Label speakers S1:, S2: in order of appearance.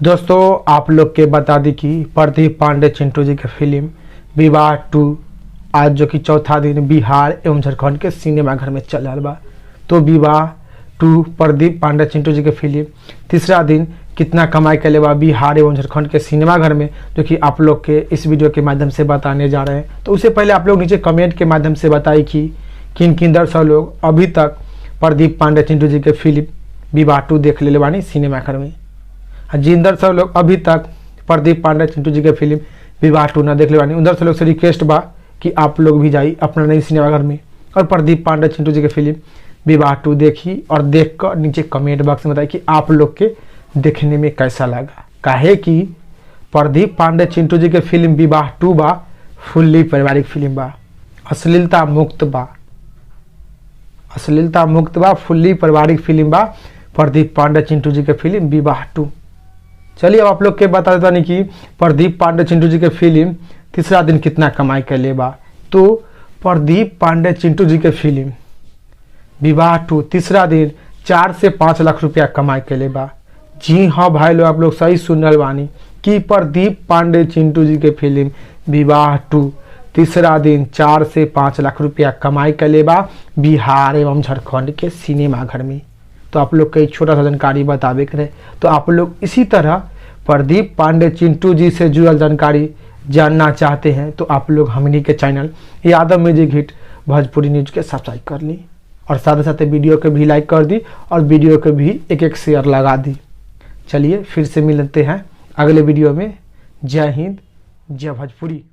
S1: दोस्तों आप लोग के बता दी कि प्रदीप पांडे चिंटू जी की फिल्म विवाह 2 आज जो कि चौथा दिन बिहार एवं झारखंड के सिनेमाघर में चल रहा बा। तो विवाह 2 प्रदीप पांडे चिंटू जी की फिल्म तीसरा दिन कितना कमाई के लिए बिहार एवं झारखंड के सिनेमाघर में, जो कि आप लोग के इस वीडियो के माध्यम से बताने जा रहे हैं। तो उससे पहले आप लोग नीचे कमेंट के माध्यम से बताइए कि किन किन दर्शक लोग अभी तक प्रदीप पांडे चिंटू जी के फिल्म विवाह 2 देख ले बानी सिनेमाघर में। जिन दर्शक लोग अभी तक प्रदीप पांडे चिंटू जी के फिल्म विवाह 2 न देख ले बानी, उन दर्शक लोग से रिक्वेस्ट बा कि आप लोग भी जाइए अपना नई सिनेमाघर में और प्रदीप पांडे चिंटू जी के फिल्म विवाह 2 देखी और देख कर नीचे कमेंट बॉक्स में बताइए कि आप लोग के देखने में कैसा लगा। काहे कि प्रदीप पांडे चिंटू जी के फिल्म विवाह 2 बा फुल्ली पारिवारिक फिल्म बा, अश्लीलता मुक्त बा, फुल्ली पारिवारिक फिल्म बा प्रदीप पांडे चिंटू जी के फिल्म विवाह 2। चलिए अब आप लोग के बता देता नहीं कि प्रदीप पांडे चिंटू जी के फिल्म तीसरा दिन कितना कमाई कर ले बा। तो प्रदीप पांडे चिंटू जी के फिल्म विवाह 2 तीसरा दिन 4 से 5 लाख रुपया कमाई कर ले बा। जी हाँ भाई लोग, आप लोग सही सुन रहे बानी कि प्रदीप पांडे चिंटू जी के फिल्म विवाह 2 तीसरा दिन 4 से 5 लाख रुपया कमाई कर ले बा बिहार एवं झारखंड के सिनेमाघर में। तो आप लोग का एक छोटा सा जानकारी बतावे के रहे। तो आप लोग इसी तरह प्रदीप पांडे चिंटू जी से जुड़ल जानकारी जानना चाहते हैं तो आप लोग हमनी के channel Yadav music hit Bhojpuri news के सब्सक्राइब कर ली और साथ ही साथ वीडियो को भी लाइक कर दी और वीडियो को भी एक शेयर लगा दी। चलिए फिर से मिलते हैं अगले वीडियो में। जय हिंद, जय भोजपुरी।